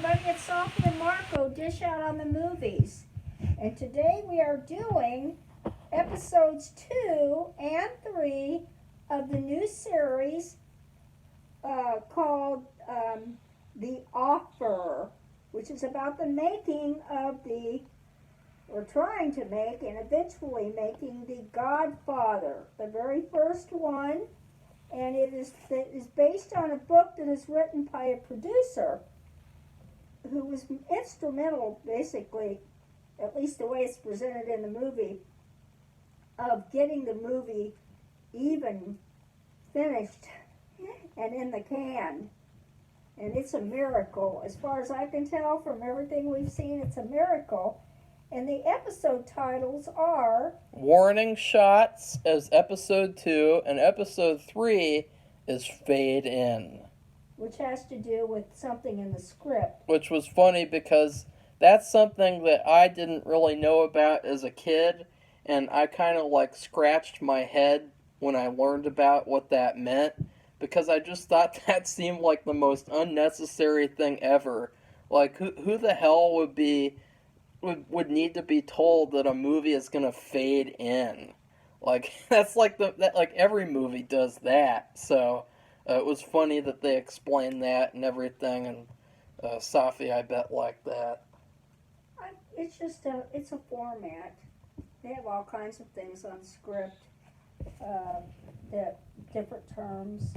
everybody, it's Safi and Marco, Dish Out on the Movies. And today we are doing episodes 2 and 3 of the new series called The Offer, which is about the making of or trying to make and eventually making the Godfather, the very first one. And it is based on a book that is written by a producer who was instrumental, basically, at least the way it's presented in the movie, of getting the movie even finished and in the can. And it's a miracle. As far as I can tell from everything we've seen, it's a miracle. And the episode titles are Warning Shots as episode 2, and episode 3 is Fade In. Which has to do with something in the script. Which was funny because that's something that I didn't really know about as a kid, and I kind of scratched my head when I learned about what that meant, because I just thought that seemed like the most unnecessary thing ever. Who the hell would need to be told that a movie is gonna fade in? That's every movie does that. So it was funny that they explained that and everything, and Safi, I bet, liked that. It's just it's a format. They have all kinds of things on script, that different terms,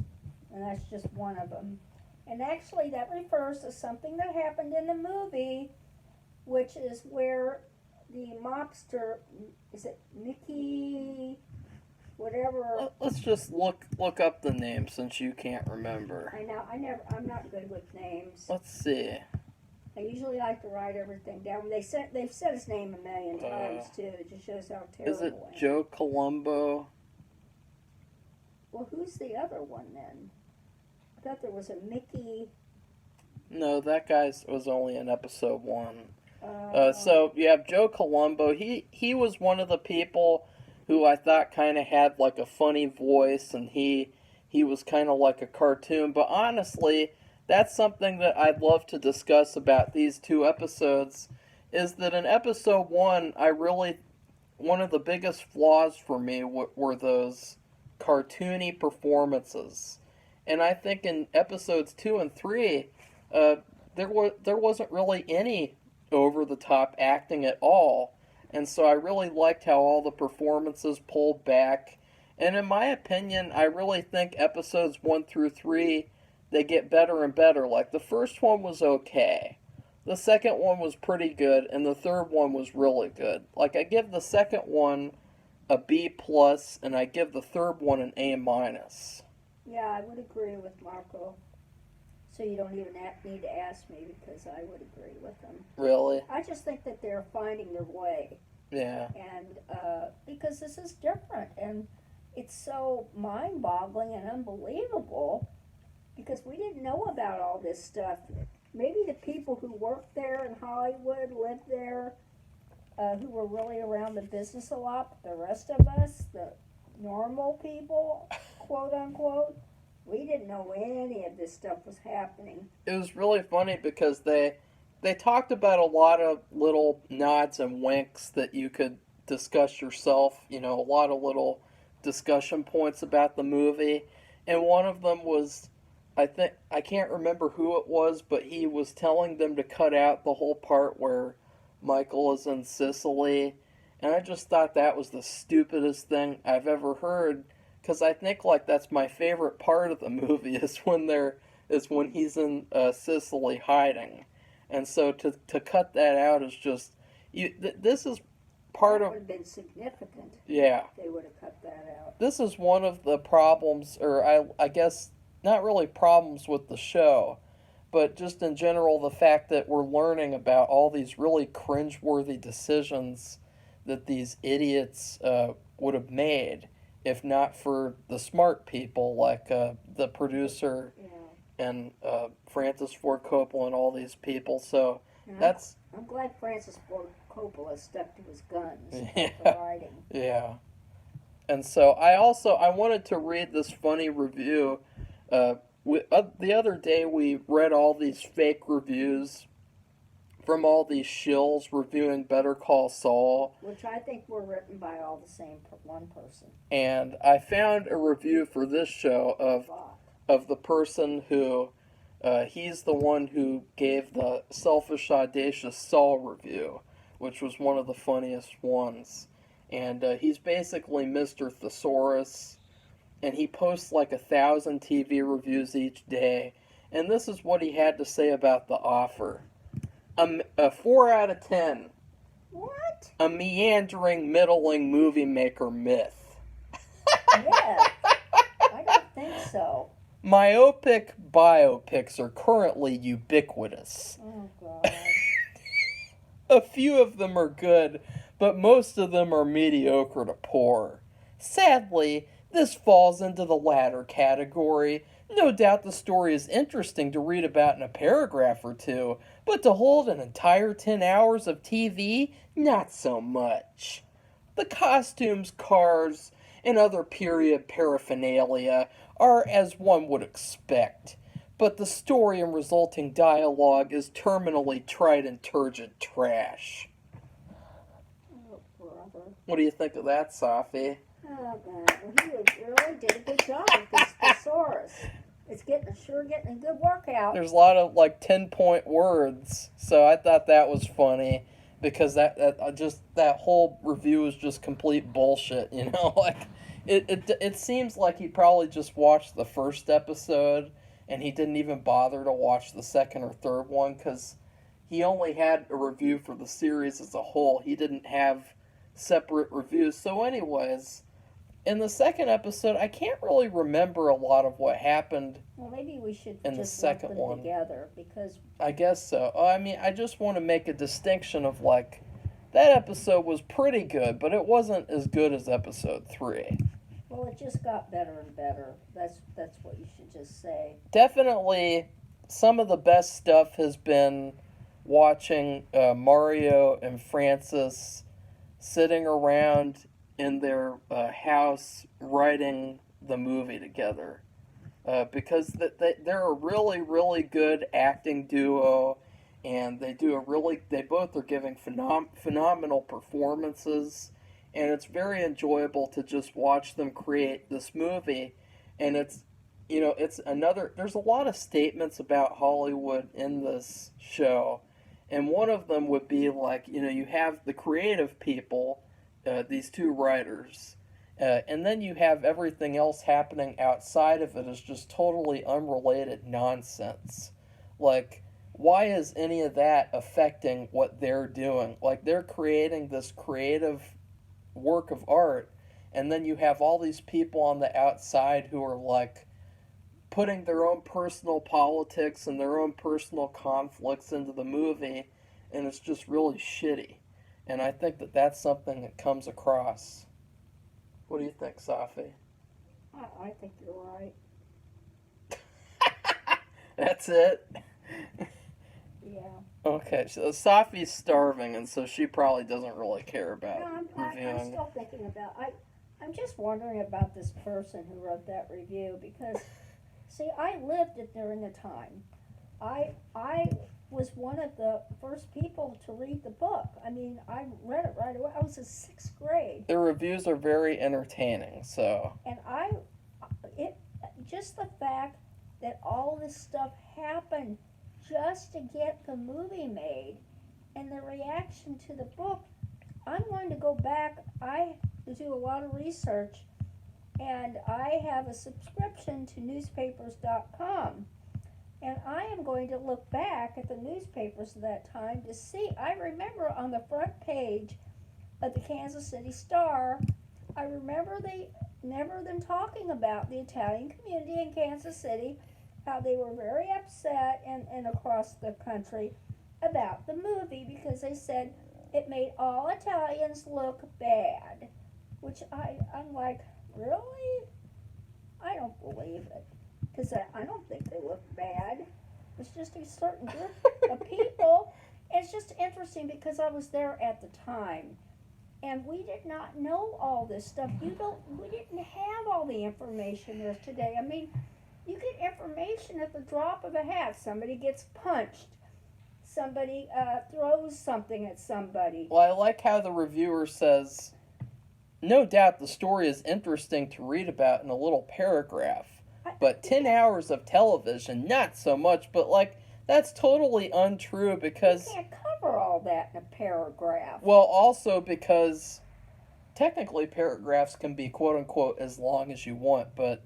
and that's just one of them. And actually, that refers to something that happened in the movie, which is where the mobster, is it Mickey, whatever? Let's just look up the name since you can't remember. I'm not good with names. Let's see. I usually like to write everything down. They've said his name a million times too. It just shows how terrible. Is it Joe Colombo? Well, who's the other one then? I thought there was a Mickey. No, that guy was only in episode 1. So you have Joe Colombo. He was one of the people who I thought kind of had a funny voice, and he was kind of like a cartoon. But honestly, that's something that I'd love to discuss about these 2 episodes, is that in episode 1, one of the biggest flaws for me were those cartoony performances. And I think in episodes 2 and 3, there wasn't really any over-the-top acting at all. And so I really liked how all the performances pulled back. And in my opinion, I really think episodes 1 through 3, they get better and better. The first one was okay. The second one was pretty good, and the third one was really good. I give the second one a B+, and I give the third one an A-. Yeah, I would agree with Marco. So you don't even need to ask me, because I would agree with them. Really? I just think that they're finding their way. Yeah. And because this is different, and it's so mind-boggling and unbelievable, because we didn't know about all this stuff. Maybe the people who worked there in Hollywood, lived there, who were really around the business a lot, but the rest of us, the normal people, quote unquote, we didn't know any of this stuff was happening. It was really funny because they talked about a lot of little nods and winks that you could discuss yourself, a lot of little discussion points about the movie. And one of them was, I can't remember who it was, but he was telling them to cut out the whole part where Michael is in Sicily. And I just thought that was the stupidest thing I've ever heard, because I think that's my favorite part of the movie is when he's in Sicily hiding. And so to cut that out is just this is part of. That would have been significant. Yeah. If they would have cut that out. This is one of the problems, or I guess not really problems with the show, but just in general the fact that we're learning about all these really cringeworthy decisions that these idiots would have made if not for the smart people like the producer and Francis Ford Coppola and all these people. So I'm glad Francis Ford Coppola stuck to his guns yeah, for writing. Yeah. And so I wanted to read this funny review. The other day we read all these fake reviews from all these shills reviewing Better Call Saul. Which I think were written by all the same one person. And I found a review for this show of the person who, he's the one who gave the Selfish Audacious Saul review, which was one of the funniest ones. And he's basically Mr. Thesaurus, and he posts like 1,000 TV reviews each day. And this is what he had to say about The Offer. A 4 out of 10. What? A meandering, middling movie maker myth. Yeah, I don't think so. Myopic biopics are currently ubiquitous. Oh, God. A few of them are good, but most of them are mediocre to poor. Sadly, this falls into the latter category. No doubt the story is interesting to read about in a paragraph or two, but to hold an entire 10 hours of TV, not so much. The costumes, cars, and other period paraphernalia are as one would expect, but the story and resulting dialogue is terminally trite and turgid trash. Oh, brother. What do you think of that, Safi? Oh, God. Well, he really did a good job with this thesaurus. It's sure getting a good workout. There's a lot of, 10-point words, so I thought that was funny, because that whole review is just complete bullshit, you know? It seems like he probably just watched the first episode, and he didn't even bother to watch the second or third one, because he only had a review for the series as a whole. He didn't have separate reviews. So anyways, in the second episode, I can't really remember a lot of what happened. Well, maybe we should in the just second lump them one together, because... I guess so. I mean, I just want to make a distinction of, that episode was pretty good, but it wasn't as good as episode 3. Well, it just got better and better. That's what you should just say. Definitely, some of the best stuff has been watching Mario and Francis sitting around in their house writing the movie together. Because they're a really, really good acting duo, and they both are giving phenomenal performances, and it's very enjoyable to just watch them create this movie. And there's a lot of statements about Hollywood in this show, and one of them would be you have the creative people, these two writers, and then you have everything else happening outside of it is just totally unrelated nonsense. Why is any of that affecting what they're doing? They're creating this creative work of art, and then you have all these people on the outside who are putting their own personal politics and their own personal conflicts into the movie, and it's just really shitty. And I think that that's something that comes across. What do you think, Safi? I think you're right. That's it? Yeah. Okay, so Safi's starving, and so she probably doesn't really care about reviewing. I'm still thinking about... I'm just wondering about this person who wrote that review, because, see, I lived it during the time. I was one of the first people to read the book. I mean, I read it right away. I was in 6th grade. The reviews are very entertaining, so... And just the fact that all this stuff happened just to get the movie made, and the reaction to the book, I'm going to go back. I do a lot of research, and I have a subscription to newspapers.com. And I am going to look back at the newspapers of that time to see. I remember on the front page of the Kansas City Star, I remember them talking about the Italian community in Kansas City, how they were very upset and across the country about the movie, because they said it made all Italians look bad. Which I'm like, really? I don't believe it. Because I don't think they look bad. It's just a certain group of people. And it's just interesting because I was there at the time. And we did not know all this stuff. We didn't have all the information there today. I mean, you get information at the drop of a hat. Somebody gets punched. somebody throws something at somebody. Well, I like how the reviewer says, no doubt the story is interesting to read about in a little paragraph, but 10 hours of television, not so much. But, like, that's totally untrue because... You can't cover all that in a paragraph. Well, also because technically paragraphs can be quote-unquote as long as you want, but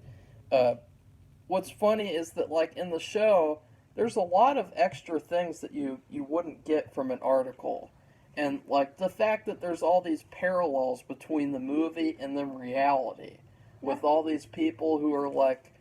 what's funny is that, like, in the show, there's a lot of extra things that you wouldn't get from an article. And, like, the fact that there's all these parallels between the movie and then reality, with all these people who are like,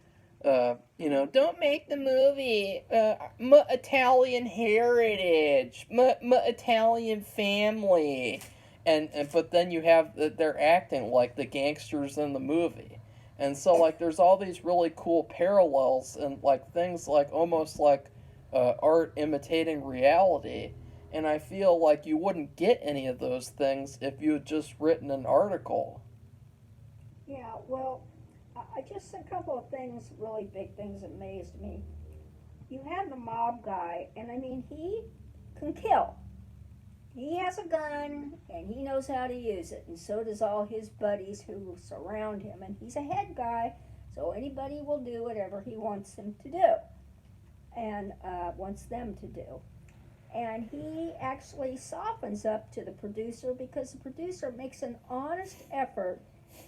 don't make the movie Italian heritage, Italian family, and but then you have they're acting like the gangsters in the movie, and so, like, there's all these really cool parallels and, like, things like almost like art imitating reality. And I feel like you wouldn't get any of those things if you had just written an article. Yeah, well, just a couple of things, really big things that amazed me. You have the mob guy, and I mean, he can kill. He has a gun, and he knows how to use it, and so does all his buddies who surround him. And he's a head guy, so anybody will do whatever he wants him to do, and wants them to do. And he actually softens up to the producer because the producer makes an honest effort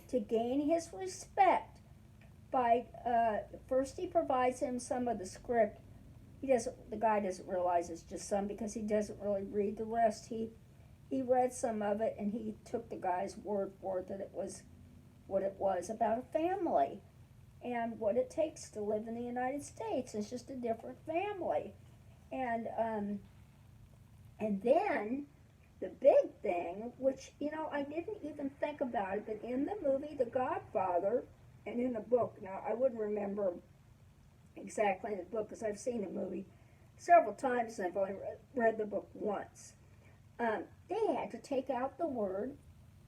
to gain his respect by first he provides him some of the script. The guy doesn't realize it's just some because he doesn't really read the rest. He read some of it, and he took the guy's word for it that it was what it was, about a family and what it takes to live in the United States. It's just a different family. And then the big thing, which, I didn't even think about it, but in the movie The Godfather, and in the book, now I wouldn't remember exactly the book because I've seen the movie several times and I've only read the book once. They had to take out the word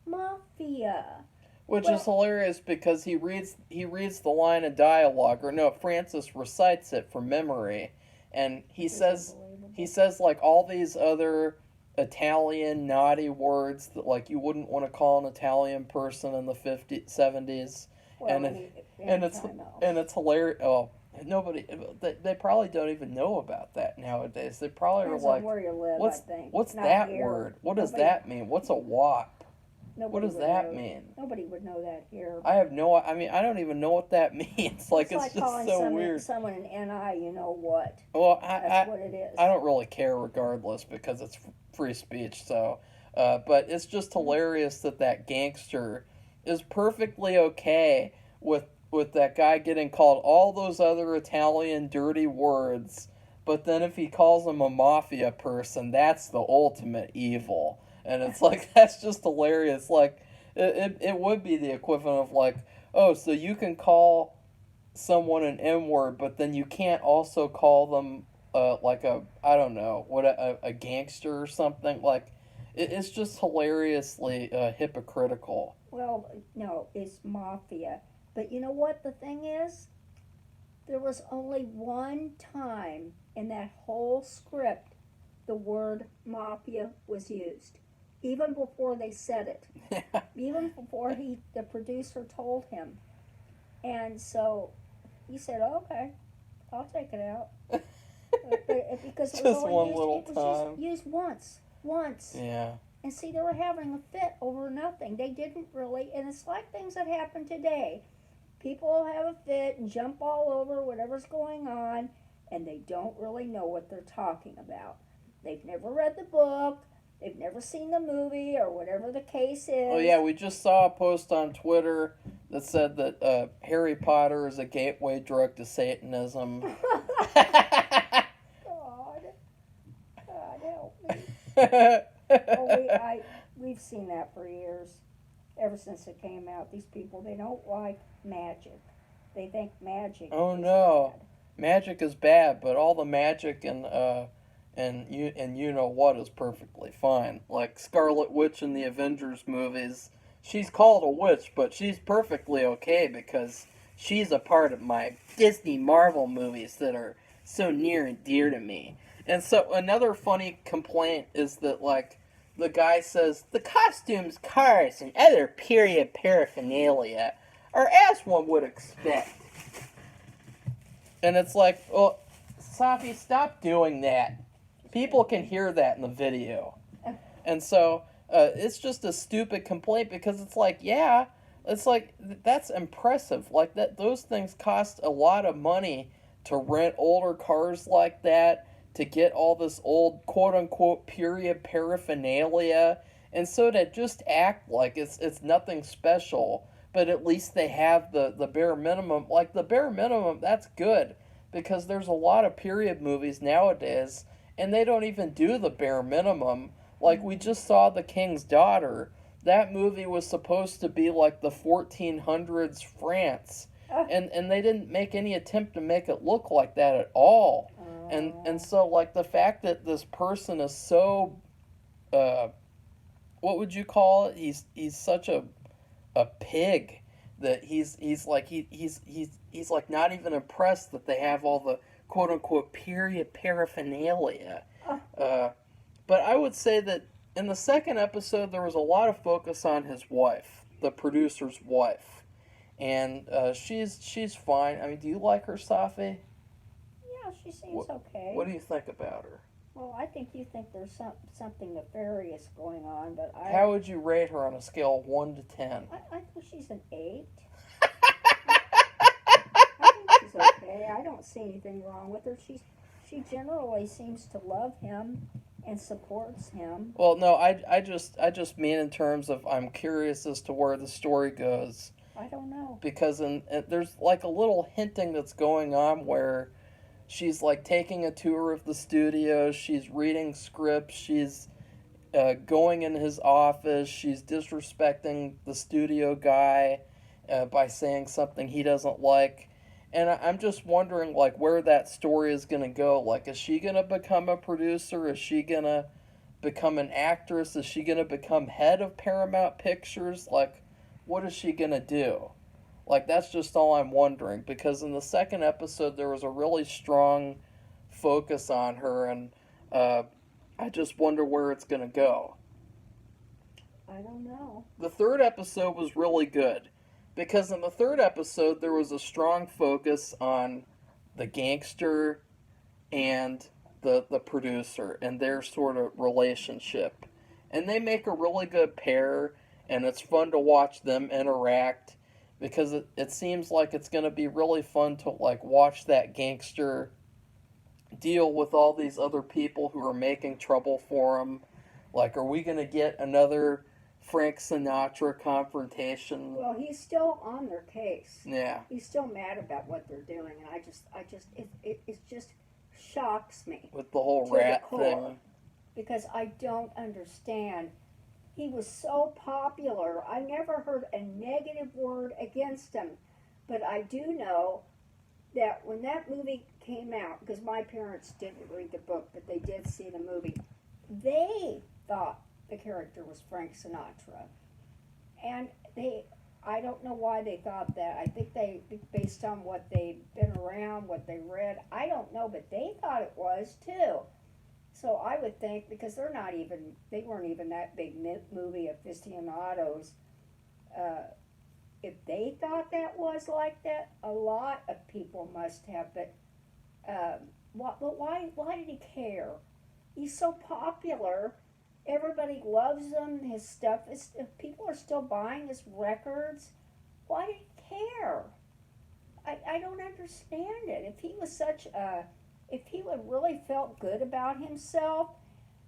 mafia. Which is hilarious because he reads the line of dialogue, or no, Francis recites it from memory, and he says like all these other Italian naughty words that, like, you wouldn't want to call an Italian person in the 50s, 70s. Well, and it's hilarious. Oh, nobody, they probably don't even know about that nowadays. They probably Depends are like, on where you live, what's I think. what's Not that here. word? What does that mean? What's a wop? What does that mean? Nobody would know that here. I don't even know what that means. Like, it's just calling so weird. Someone an NI, you know what? Well, That's what it is. I don't really care regardless because it's free speech. So, but it's just hilarious that gangster is perfectly okay with that guy getting called all those other Italian dirty words. But then if he calls him a mafia person, that's the ultimate evil. And it's like, that's just hilarious. Like, it would be the equivalent of like, oh, so you can call someone an M-word, but then you can't also call them like a gangster or something. Like, it's just hilariously hypocritical. Well, no, it's mafia. But you know what the thing is? There was only one time in that whole script the word mafia was used. Even before they said it. Even before the producer told him. And so he said, okay, I'll take it out. Because it was just only one used, little it was time. just used once. Yeah. And see, they were having a fit over nothing. They didn't really, and it's like things that happen today. People have a fit and jump all over whatever's going on, and they don't really know what they're talking about. They've never read the book. They've never seen the movie or whatever the case is. Oh, yeah, we just saw a post on Twitter that said that Harry Potter is a gateway drug to Satanism. God help me. We've seen that for years. Ever since it came out, these people, they don't like magic. They think magic Oh, is no. bad. Magic is bad, but all the magic and you know what is perfectly fine. Like Scarlet Witch in the Avengers movies, she's called a witch, but she's perfectly okay because she's a part of my Disney Marvel movies that are so near and dear to me. And so another funny complaint is that, like, the guy says, the costumes, cars, and other period paraphernalia are as one would expect. And it's like, well, Safi, stop doing that. People can hear that in the video. And so it's just a stupid complaint because it's like, yeah, it's like, that's impressive. Like, those things cost a lot of money to rent older cars like that, to get all this old quote-unquote period paraphernalia, and so to just act like it's nothing special, but at least they have the bare minimum. Like, the bare minimum, that's good, because there's a lot of period movies nowadays, and they don't even do the bare minimum. Like, we just saw The King's Daughter. That movie was supposed to be like the 1400s France, and they didn't make any attempt to make it look like that at all. And so, like, the fact that this person is so, what would you call it? He's such a pig that he's like not even impressed that they have all the quote unquote period paraphernalia. But I would say that in the second episode there was a lot of focus on his wife, the producer's wife, and she's fine. I mean, do you like her, Safi? Yeah, she seems okay. What do you think about her? Well, I think you think there's something nefarious going on, but How would you rate her on a scale of 1 to 10? I think she's an 8. I think she's okay. I don't see anything wrong with her. She generally seems to love him and supports him. Well, no, I just mean in terms of I'm curious as to where the story goes. I don't know. Because there's like a little hinting that's going on where she's like taking a tour of the studio, she's reading scripts, she's going in his office, she's disrespecting the studio guy by saying something he doesn't like. And I'm just wondering, like, where that story is going to go. Like, is she going to become a producer? Is she going to become an actress? Is she going to become head of Paramount Pictures? Like, what is she going to do? Like, that's just all I'm wondering. Because in the second episode, there was a really strong focus on her. And I just wonder where it's going to go. I don't know. The third episode was really good. Because in the third episode, there was a strong focus on the gangster and the producer and their sort of relationship. And they make a really good pair, and it's fun to watch them interact, because it seems like it's going to be really fun to, like, watch that gangster deal with all these other people who are making trouble for him. Like, are we going to get another Frank Sinatra confrontation? Well, he's still on their case. Yeah. He's still mad about what they're doing, and it just shocks me. With the whole rat thing. Because I don't understand. He was so popular. I never heard a negative word against him. But I do know that when that movie came out, because my parents didn't read the book, but they did see the movie, they thought the character was Frank Sinatra. And I don't know why they thought that. I think they, based on what they've been around, what they read, I don't know, but they thought it was too. So I would think, because they weren't even that big movie aficionados, if they thought that was like that, a lot of people must have. But why did he care? He's so popular. Everybody loves him. His stuff is. If people are still buying his records, why did he care? I don't understand it. If he was if he would really felt good about himself,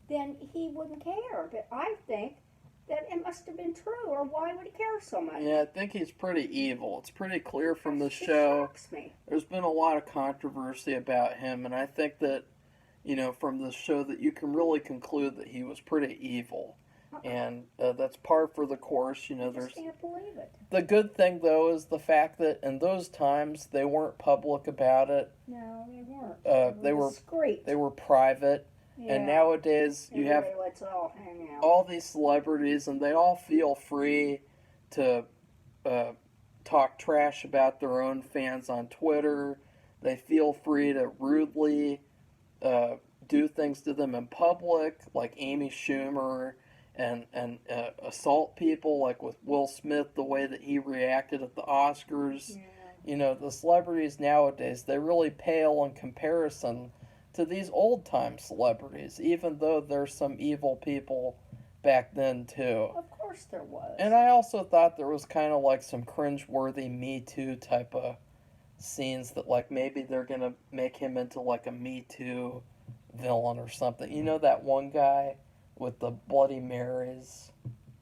then he wouldn't care. But I think that it must have been true, or why would he care so much? Yeah, I think he's pretty evil. It's pretty clear from the show. Shocks me. There's been a lot of controversy about him, and I think that, from the show, that you can really conclude that he was pretty evil. And that's par for the course. I just can't believe it. The good thing, though, is the fact that in those times they weren't public about it. No, they weren't. They were discreet. They were private. Yeah. And nowadays you have let's all hang out. All these celebrities, and they all feel free to talk trash about their own fans on Twitter. They feel free to rudely do things to them in public, like Amy Schumer, and assault people, like with Will Smith, the way that he reacted at the Oscars. Yeah. You know, the celebrities nowadays, they really pale in comparison to these old-time celebrities, even though there's some evil people back then, too. Of course there was. And I also thought there was kind of like some cringe-worthy Me Too type of scenes that, like, maybe they're going to make him into, like, a Me Too villain or something. You know that one guy with the Bloody Marys?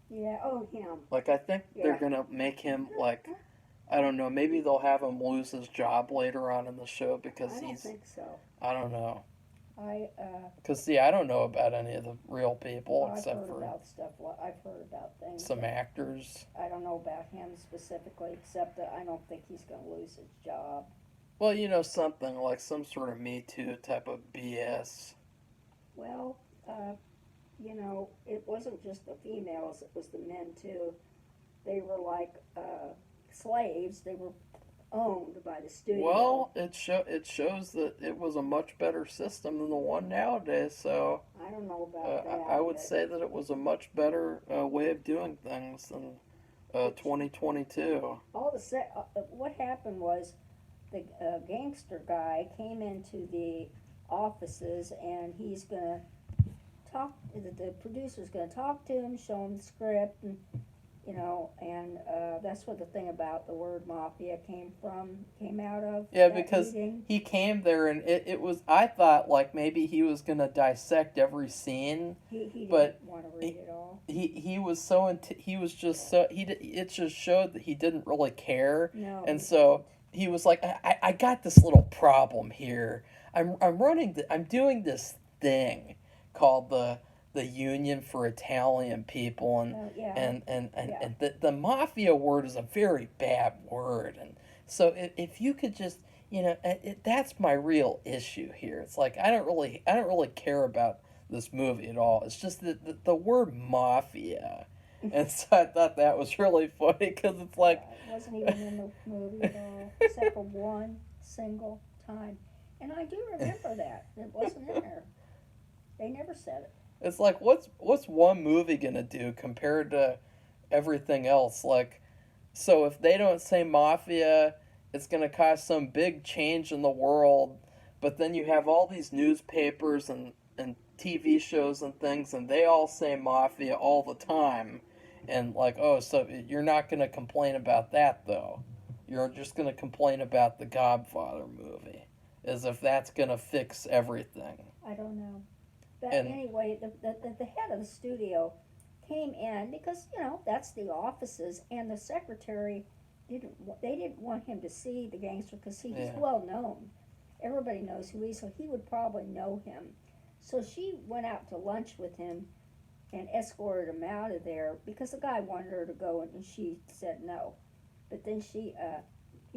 Yeah, oh, him. Like, I think they're going to make him, like, I don't know, maybe they'll have him lose his job later on in the show because I don't think so. I don't know. Because see, I don't know about any of the real people except for I've heard about things. Some actors. I don't know about him specifically, except that I don't think he's going to lose his job. Well, you know, something like some sort of Me Too type of BS. Well, you know, it wasn't just the females, it was the men too. They were like slaves. They were owned by the studio. Well, it shows that it was a much better system than the one nowadays. So I don't know about that. I would say that it was a much better way of doing things than 2022. What happened was the gangster guy came into the offices and he's gonna talk. The producer's gonna talk to him, show him the script, and you know, and that's what the thing about the word mafia came out of. Yeah, because he came there and it was, I thought like maybe he was going to dissect every scene. He didn't want to read it all. It just showed that he didn't really care. No. And so he was like, I got this little problem here. I'm doing this thing called the Union for Italian People, and the mafia word is a very bad word, and so if you could just, you know, that's my real issue here. It's like I don't really care about this movie at all. It's just the word mafia, and so I thought that was really funny because it's like it wasn't even in the movie at all, except for one single time, and I do remember that it wasn't in there. They never said it. It's like, what's one movie gonna do compared to everything else? Like, so if they don't say mafia, it's gonna cause some big change in the world. But then you have all these newspapers and TV shows and things, and they all say mafia all the time. And like, oh, so you're not gonna complain about that though. You're just gonna complain about the Godfather movie, as if that's gonna fix everything. I don't know. But anyway, the head of the studio came in because, you know, that's the offices, and the secretary didn't want him to see the gangster because he's well known. Everybody knows who he is, so he would probably know him. So she went out to lunch with him and escorted him out of there because the guy wanted her to go, and she said no. But then he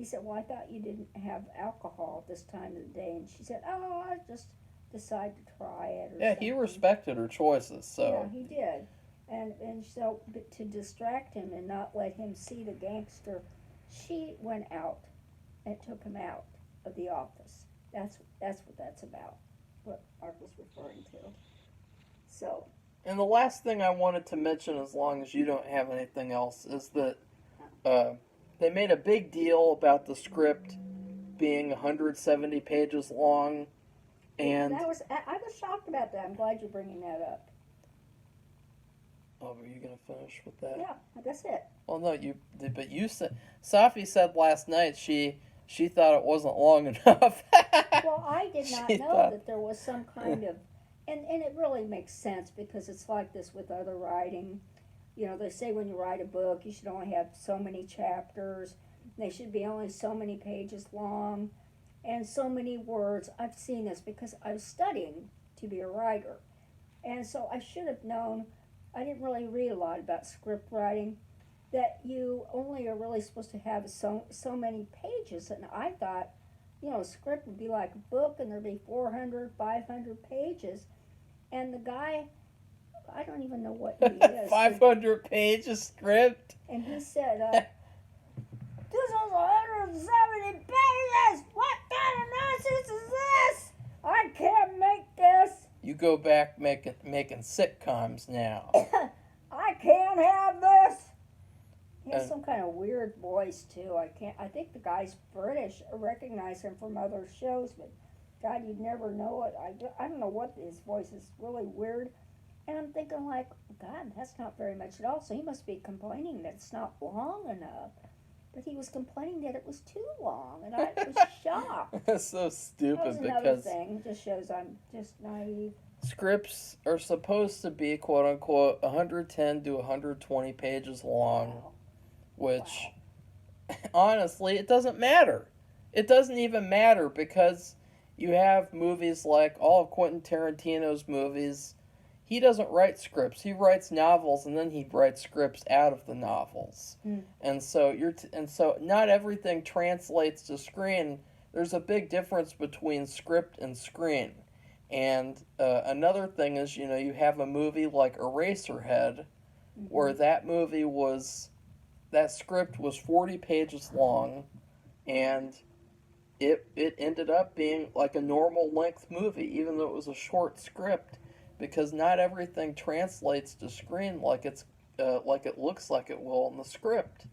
said, well, I thought you didn't have alcohol at this time of the day. And she said, oh, I just decide to try it. Yeah, he respected her choices, so. Yeah, he did. And so, but to distract him and not let him see the gangster, she went out and took him out of the office. That's what that's about, what Art was referring to. So. And the last thing I wanted to mention, as long as you don't have anything else, is that they made a big deal about the script being 170 pages long. And I was shocked about that. I'm glad you're bringing that up. Oh, were you gonna finish with that? Yeah, that's it. Well, no, but you said Safi said last night she thought it wasn't long enough. Well, I did not know that there was some kind of, and it really makes sense because it's like this with other writing. You know, they say when you write a book, you should only have so many chapters. They should be only so many pages long. And so many words. I've seen this because I was studying to be a writer. And so I should have known, I didn't really read a lot about script writing, that you only are really supposed to have so many pages. And I thought, you know, a script would be like a book and there'd be 400, 500 pages. And the guy, I don't even know what he is. 500 pages script? And he said, this is 170 pages! What kind of nonsense is this? I can't make this? You go back making sitcoms now. I can't have this. He has some kind of weird voice too. I think the guy's British. I recognize him from other shows, but God, you'd never know it. I don't know what his voice is really weird. And I'm thinking like, God, that's not very much at all. So he must be complaining that it's not long enough. But he was complaining that it was too long, and I was shocked. That's so stupid That was another because thing. It just shows I'm just naive. scripts are supposed to be quote unquote 110 to 120 pages long, Wow. which honestly it doesn't matter. It doesn't even matter because you have movies like all of Quentin Tarantino's movies. He doesn't write scripts. He writes novels and then he writes scripts out of the novels. And so not everything translates to screen. There's a big difference between script and screen. And another thing is, you have a movie like Eraserhead, where that script was 40 pages long, and it ended up being like a normal length movie, even though it was a short script. Because not everything translates to screen like it looks like it will in the script,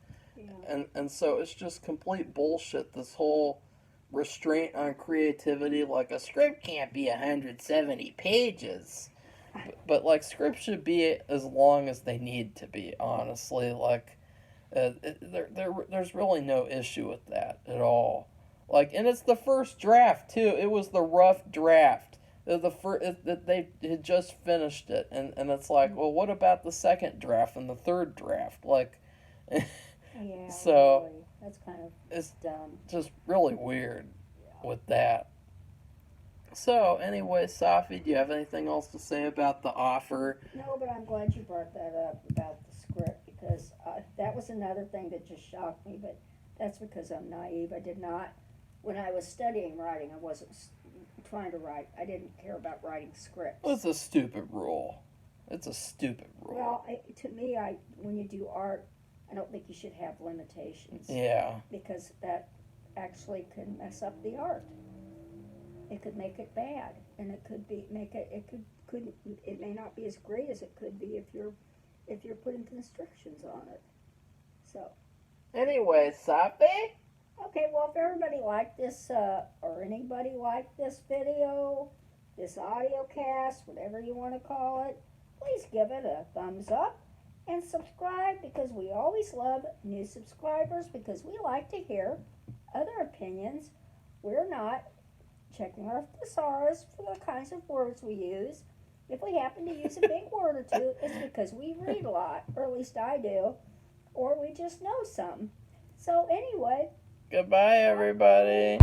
and so it's just complete bullshit. This whole restraint on creativity, like a script can't be 170 pages, but like scripts should be as long as they need to be. Honestly, like there's really no issue with that at all. Like, and it's the first draft too. It was the rough draft. They had just finished it, and it's like, well, what about the second draft and the third draft? Like, Yeah. so Really. That's kind of it's dumb. just really weird with that. So, anyway, Safi, do you have anything else to say about The Offer? No, but I'm glad you brought that up about the script because that was another thing that just shocked me. But that's because I'm naive. I did not, when I was studying writing, I wasn't trying to write. I didn't care about writing scripts. It's a stupid rule. It's a stupid rule. Well, to me, when you do art, I don't think you should have limitations. Yeah. Because that actually could mess up the art. It could make it bad, and it could it may not be as great as it could be if you're putting constrictions on it. So. Anyway, Safi. Okay, well, if everybody liked this, or anybody liked this video, this audio cast, whatever you want to call it, please give it a thumbs up and subscribe, because we always love new subscribers, because we like to hear other opinions. We're not checking our thesaurus for the kinds of words we use. If we happen to use a big word or two, it's because we read a lot, or at least I do, or we just know some. So anyway, Goodbye, everybody.